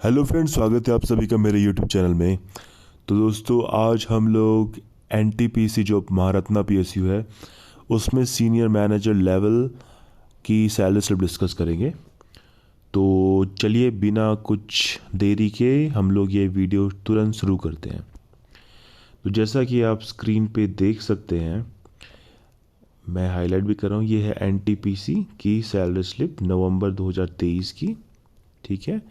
Hello friends, स्वागत है आप सभी का मेरे यूट्यूब चैनल में। तो दोस्तों, आज हम लोग एनटीपीसी जो महारत्ना पीएसयू है उसमें सीनियर मैनेजर लेवल की सैलरी स्लिप डिस्कस करेंगे। तो चलिए बिना कुछ देरी के हम लोग ये वीडियो तुरंत शुरू करते हैं। तो जैसा कि आप स्क्रीन पे देख सकते हैं, मैं हाईलाइट भी कर रहा हूँ, ये है एनटीपीसी की सैलरी स्लिप नवंबर 2023 की। ठीक है।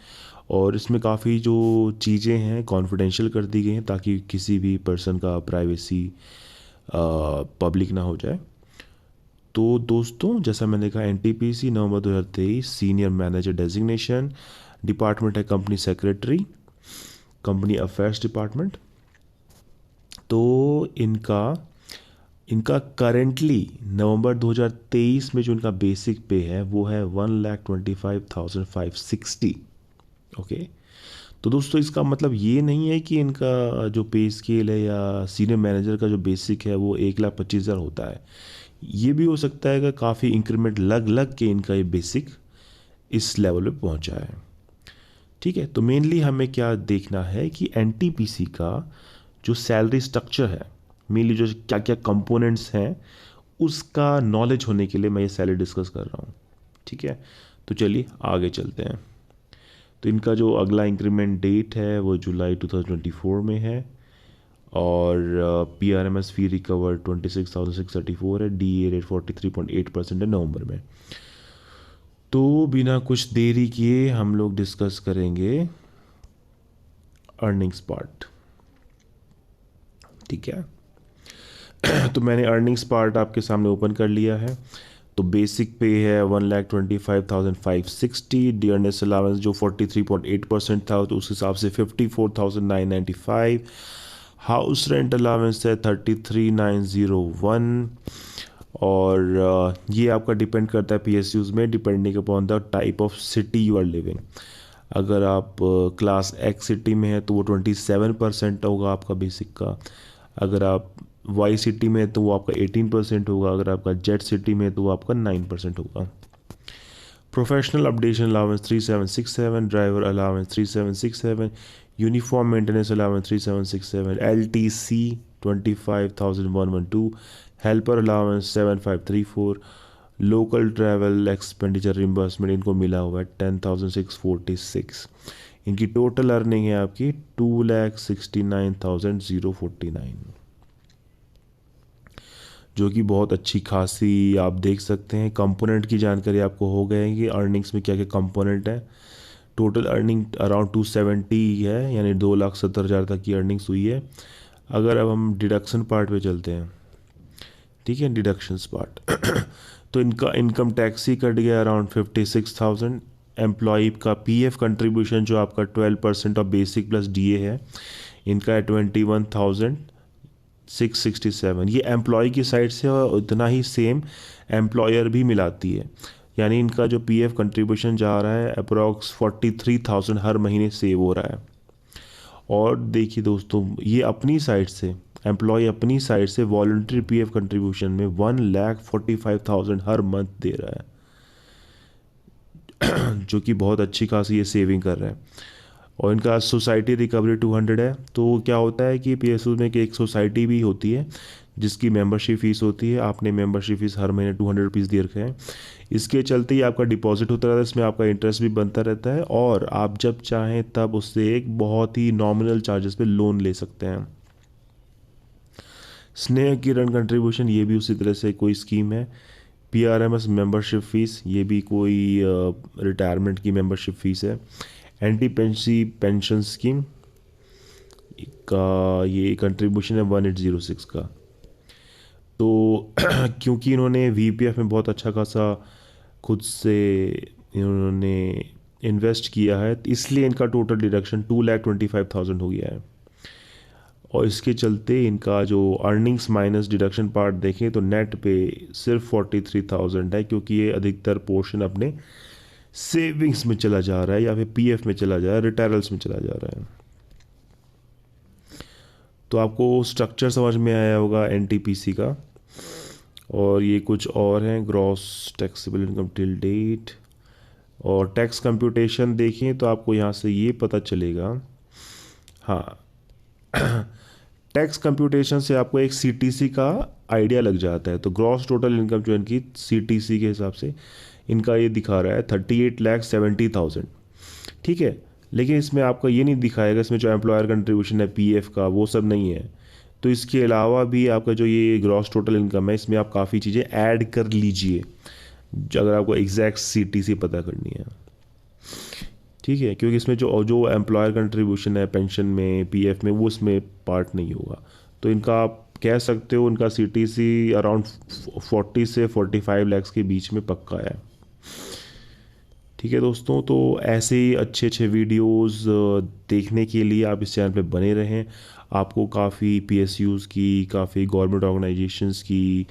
और इसमें काफ़ी जो चीज़ें हैं कॉन्फिडेंशियल कर दी गई हैं ताकि किसी भी पर्सन का प्राइवेसी पब्लिक ना हो जाए। तो दोस्तों, जैसा मैंने कहा, एनटीपीसी नवंबर 2023, सीनियर मैनेजर डेजिग्नेशन, डिपार्टमेंट है company secretary, company affairs department. तो इनका इनका करेंटली नवंबर 2023 में जो इनका बेसिक पे है वो है 1,25,560। ओके। तो दोस्तों, इसका मतलब ये नहीं है कि इनका जो पे स्केल है या सीनियर मैनेजर का जो बेसिक है वो 1,25,000 होता है। ये भी हो सकता है कि काफ़ी इंक्रीमेंट लग लग के इनका ये बेसिक इस लेवल पे पहुंचा है। ठीक है। तो मेनली हमें क्या देखना है कि एनटीपीसी का जो सैलरी स्ट्रक्चर है, मेनली जो क्या क्या कंपोनेंट्स हैं, उसका नॉलेज होने के लिए मैं ये सैलरी डिस्कस कर रहा हूँ। ठीक है। तो चलिए आगे चलते हैं। तो इनका जो अगला इंक्रीमेंट डेट है वो जुलाई 2024 में है। और पीआरएमएस फी रिकवर 26,634 है। डीए रेट 43.8% है नवंबर में। तो बिना कुछ देरी किए हम लोग डिस्कस करेंगे अर्निंग्स पार्ट। ठीक है। तो मैंने अर्निंग्स पार्ट आपके सामने ओपन कर लिया है। तो बेसिक पे है 1,25,560। डियरनेस अलाउंस जो 43.8% था तो उस हिसाब से 54,995। हाउस रेंट अलाउंस है 33,901। और ये आपका डिपेंड करता है पीएसयूज में, depending upon the type of city you are living. अगर आप क्लास एक्स सिटी में है तो वो 27% होगा आपका बेसिक का। अगर आप वाई सिटी में है तो वो आपका 18% होगा। अगर आपका जेड सिटी में है तो वो आपका 9% होगा। Professional updation allowance 3767, driver allowance 3767, uniform maintenance allowance 3767, LTC 25,112, helper allowance 7534, local travel expenditure reimbursement इनको मिला हुआ है 10,646। इनकी टोटल अर्निंग है आपकी 2,69,049, जो कि बहुत अच्छी खासी आप देख सकते हैं। कंपोनेंट की जानकारी आपको हो गए कि अर्निंग्स में क्या क्या कंपोनेंट है। टोटल अर्निंग अराउंड 270 है, यानी 2,70,000 तक की अर्निंग्स हुई है। अगर अब हम डिडक्शन पार्ट पे चलते हैं, ठीक है, डिडक्शंस पार्ट तो इनका इनकम टैक्स ही कट गया अराउंड 56,000। एम्प्लॉय का पीएफ कंट्रीब्यूशन जो आपका 12% ऑफ बेसिक प्लस डीए है, इनका है 21,667। ये एम्प्लॉय की साइड से और उतना ही सेम एम्प्लॉयर भी मिलाती है, यानी इनका जो पीएफ कंट्रीब्यूशन जा रहा है अप्रॉक्स 43,000 हर महीने सेव हो रहा है। और देखिए दोस्तों, ये अपनी साइड से एम्प्लॉय अपनी साइड से वॉलंटरी पीएफ कंट्रीब्यूशन में 1,45,000 हर मंथ दे रहा है जो कि बहुत अच्छी खासी ये सेविंग कर रहे हैं। और इनका सोसाइटी रिकवरी 200 है। तो क्या होता है कि पीएसयू में कि एक सोसाइटी भी होती है जिसकी मेंबरशिप फीस होती है। आपने मेंबरशिप फीस हर महीने 200 रुपीज़ दे रखे हैं। इसके चलते ही आपका डिपॉजिट होता रहता है, इसमें आपका इंटरेस्ट भी बनता रहता है और आप जब चाहें तब उससे एक बहुत ही नॉमिनल चार्जेस पे लोन ले सकते हैं। स्नेह किरण कंट्रीब्यूशन, ये भी उसी तरह से कोई स्कीम है। पीआरएमएस मेंबरशिप फीस, ये भी कोई रिटायरमेंट की मेंबरशिप फीस है। एंटी पेंशन स्कीम का ये कंट्रीब्यूशन है 1,806 का। तो क्योंकि इन्होंने वीपीएफ में बहुत अच्छा खासा खुद से इन्होंने इन्वेस्ट किया है, तो इसलिए इनका टोटल डिडक्शन 2,25,000 हो गया है। और इसके चलते इनका जो अर्निंग्स माइनस डिडक्शन पार्ट देखें तो नेट पे सिर्फ 43,000 है, क्योंकि ये अधिकतर पोर्शन अपने सेविंग्स में चला जा रहा है या फिर पीएफ में चला जा रहा है, रिटायरल्स में चला जा रहा है। तो आपको स्ट्रक्चर समझ में आया होगा एनटीपीसी का। और ये कुछ और हैं, gross taxable income till date, और टैक्स कंप्यूटेशन देखें तो आपको यहाँ से ये पता चलेगा। हाँ, टैक्स कंप्यूटेशन से आपको एक सीटीसी का आइडिया लग जाता है। तो ग्रॉस टोटल इनकम जो इनकी सीटीसी के हिसाब से इनका ये दिखा रहा है 38,70,000। ठीक है, लेकिन इसमें आपका ये नहीं दिखाएगा, इसमें जो एम्प्लॉयर कंट्रीब्यूशन है पीएफ का वो सब नहीं है। तो इसके अलावा भी आपका जो ये ग्रॉस टोटल इनकम है इसमें आप काफ़ी चीज़ें ऐड कर लीजिए अगर आपको एग्जैक्ट सीटीसी पता करनी है। ठीक है, क्योंकि इसमें जो जो एम्प्लॉयर कंट्रीब्यूशन है पेंशन में पीएफ में वो इसमें पार्ट नहीं होगा। तो इनका आप कह सकते हो इनका सीटीसी अराउंड 40 से 45 लाख के बीच में पक्का है। ठीक है दोस्तों, तो ऐसे ही अच्छे अच्छे वीडियोस देखने के लिए आप इस चैनल पे बने रहें। आपको काफ़ी पीएसयूज़ की, काफ़ी गवर्नमेंट ऑर्गेनाइजेशंस की,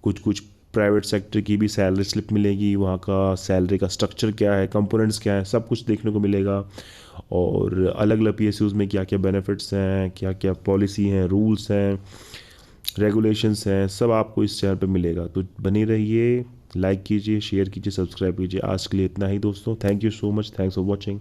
कुछ कुछ प्राइवेट सेक्टर की भी सैलरी स्लिप मिलेगी। वहाँ का सैलरी का स्ट्रक्चर क्या है, कंपोनेंट्स क्या है, सब कुछ देखने को मिलेगा। और अलग अलग पीएसयूज़ में क्या क्या बेनिफिट्स हैं, क्या क्या पॉलिसी हैं, रूल्स हैं, रेगुलेशंस हैं, सब आपको इस चैनल पे मिलेगा। तो बने रहिए, लाइक कीजिए, शेयर कीजिए, सब्सक्राइब कीजिए। आज के लिए इतना ही दोस्तों, thank you so much, thanks for watching.